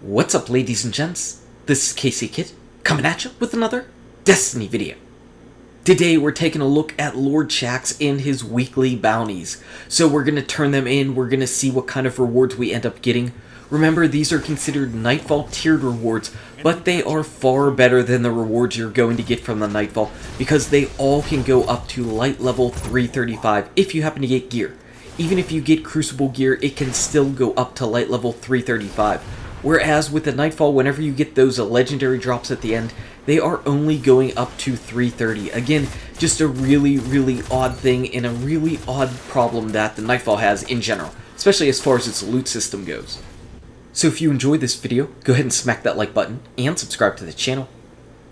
What's up, ladies and gents? This is KSigKid, coming at you with another Destiny video. Today we're taking a look at Lord Shaxx and his weekly bounties. So we're going to turn them in, we're going to see what kind of rewards we end up getting. Remember, these are considered Nightfall tiered rewards, but they are far better than the rewards you're going to get from the Nightfall, because they all can go up to light level 335 if you happen to get gear. Even if you get Crucible gear, it can still go up to light level 335. Whereas with the Nightfall, whenever you get those legendary drops at the end, they are only going up to 330. Again, just a really odd thing and a really odd problem that the Nightfall has in general, especially as far as its loot system goes. So if you enjoyed this video, go ahead and smack that like button and subscribe to the channel.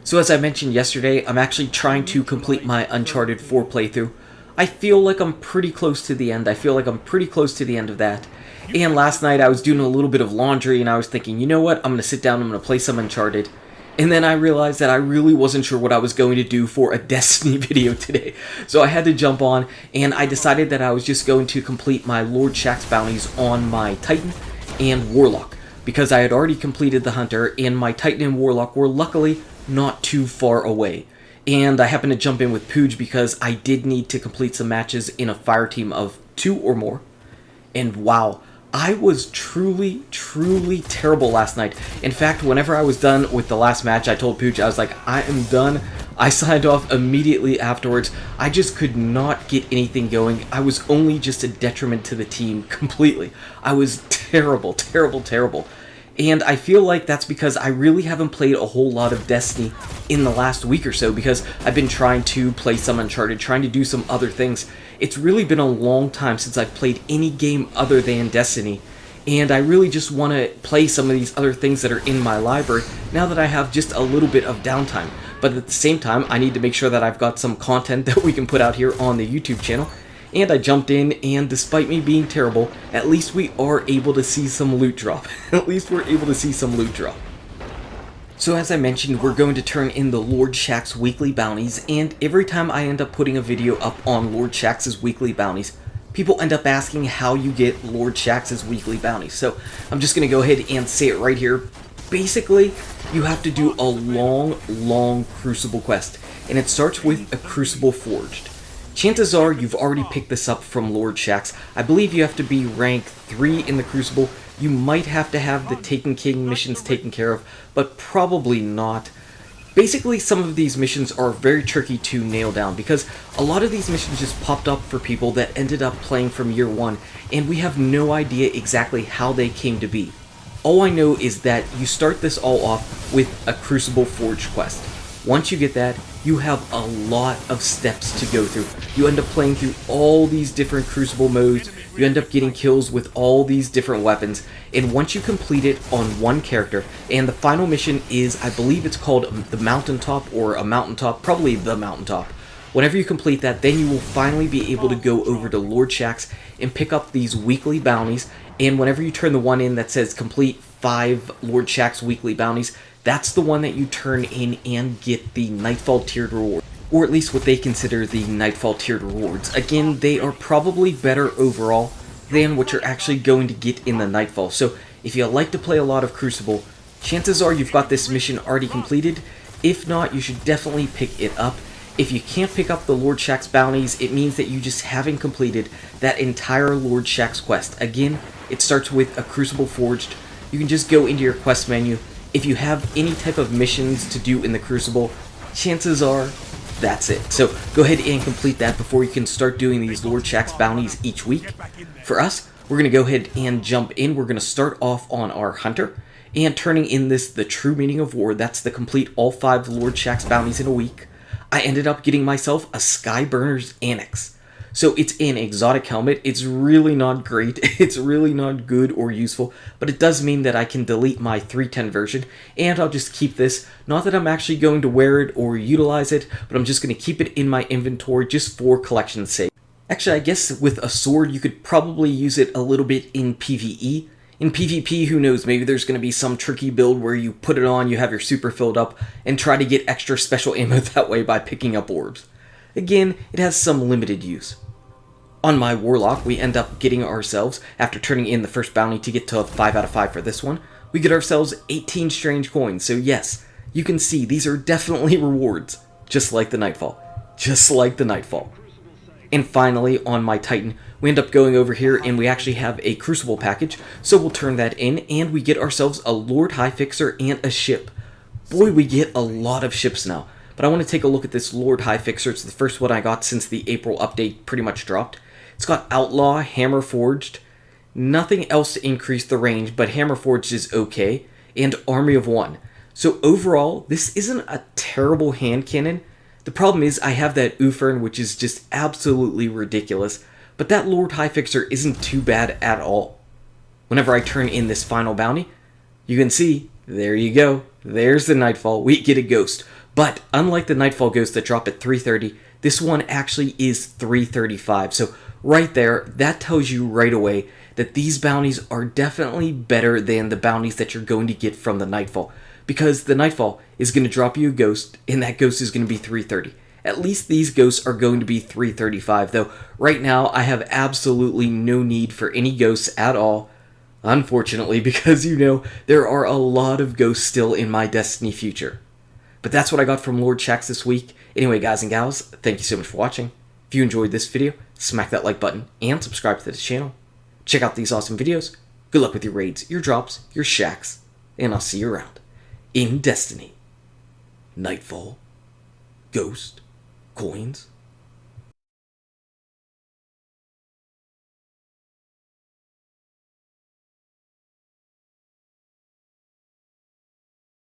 So as I mentioned yesterday, I'm actually trying to complete my Uncharted 4 playthrough. I feel like I'm pretty close to the end. Of that. And last night I was doing a little bit of laundry and I was thinking, you know what, I'm going to sit down, I'm going to play some Uncharted. And then I realized that I really wasn't sure what I was going to do for a Destiny video today. So I had to jump on and I decided that I was just going to complete my Lord Shaxx bounties on my Titan and Warlock. Because I had already completed the Hunter and my Titan and Warlock were luckily not too far away. And I happened to jump in with Pooj because I did need to complete some matches in a fire team of 2 or more. And wow, I was truly terrible last night. In fact, whenever I was done with the last match, I told Pooj, I was like, I am done. I signed off immediately afterwards. I just could not get anything going. I was only just a detriment to the team completely. I was terrible. And I feel like that's because I really haven't played a whole lot of Destiny in the last week or so, because I've been trying to play some Uncharted, trying to do some other things. It's really been a long time since I've played any game other than Destiny, and I really just want to play some of these other things that are in my library now that I have just a little bit of downtime. But at the same time, I need to make sure that I've got some content that we can put out here on the YouTube channel. And I jumped in, and despite me being terrible, at least we are able to see some loot drop. So as I mentioned, we're going to turn in the Lord Shaxx weekly bounties, and every time I end up putting a video up on Lord Shaxx's weekly bounties, people end up asking how you get Lord Shaxx's weekly bounties. So I'm just going to go ahead and say it right here. Basically, you have to do a long Crucible quest, and it starts with a Crucible Forged. Chances are you've already picked this up from Lord Shaxx. I believe you have to be rank 3 in the Crucible. You might have to have the Taken King missions taken care of, but probably not. Basically, some of these missions are very tricky to nail down, because a lot of these missions just popped up for people that ended up playing from year 1, and we have no idea exactly how they came to be. All I know is that you start this all off with a Crucible Forge quest. Once you get that, you have a lot of steps to go through. You end up playing through all these different Crucible modes, you end up getting kills with all these different weapons, and once you complete it on one character, and the final mission is, I believe it's called the Mountaintop, or a Mountaintop, probably the Mountaintop. Whenever you complete that, then you will finally be able to go over to Lord Shaxx and pick up these weekly bounties, and whenever you turn the one in that says complete 5 Lord Shaxx weekly bounties, that's the one that you turn in and get the Nightfall tiered reward, or at least what they consider the Nightfall tiered rewards. Again, they are probably better overall than what you're actually going to get in the Nightfall. So if you like to play a lot of Crucible, chances are you've got this mission already completed. If not, you should definitely pick it up. If you can't pick up the Lord Shaxx bounties, it means that you just haven't completed that entire Lord Shaxx quest. Again, it starts with a Crucible Forged. You can just go into your quest menu. If you have any type of missions to do in the Crucible, chances are that's it. So go ahead and complete that before you can start doing these Lord Shaxx bounties each week. For us, we're going to go ahead and jump in. We're going to start off on our Hunter and turning in this, the True Meaning of War. That's the complete all 5 Lord Shaxx bounties in a week. I ended up getting myself a Skyburner's Annex. So it's an exotic helmet. It's really not great. It's really not good or useful, but it does mean that I can delete my 310 version, and I'll just keep this. Not that I'm actually going to wear it or utilize it, but I'm just going to keep it in my inventory just for collection's sake. Actually, I guess with a sword, you could probably use it a little bit in PvE. In PvP, who knows, maybe there's going to be some tricky build where you put it on, you have your super filled up, and try to get extra special ammo that way by picking up orbs. Again, it has some limited use. On my Warlock, we end up getting ourselves, after turning in the first bounty to get to 5 out of 5 for this one, we get ourselves 18 strange coins. So yes, you can see these are definitely rewards, just like the Nightfall. Just like the Nightfall. And finally, on my Titan, we end up going over here and we actually have a Crucible package, so we'll turn that in and we get ourselves a Lord High Fixer and a ship. Boy, we get a lot of ships now. But I want to take a look at this Lord High Fixer. It's the first one I got since the April update pretty much dropped. It's got Outlaw, Hammer Forged, nothing else to increase the range, but Hammer Forged is okay, and Army of One. So overall, this isn't a terrible hand cannon. The problem is I have that Ufern, which is just absolutely ridiculous, but that Lord High Fixer isn't too bad at all. Whenever I turn in this final bounty, you can see, there you go, there's the Nightfall, we get a ghost. But unlike the Nightfall ghosts that drop at 330, this one actually is 335. So right there, that tells you right away that these bounties are definitely better than the bounties that you're going to get from the Nightfall. Because the Nightfall is going to drop you a ghost, and that ghost is going to be 330. At least these ghosts are going to be 335, though right now I have absolutely no need for any ghosts at all. Unfortunately, because you know, there are a lot of ghosts still in my Destiny future. But that's what I got from Lord Shaxx this week. Anyway, guys and gals, thank you so much for watching. If you enjoyed this video, smack that like button and subscribe to this channel. Check out these awesome videos. Good luck with your raids, your drops, your Shaxx, and I'll see you around in Destiny. Nightfall, Ghost, Coins,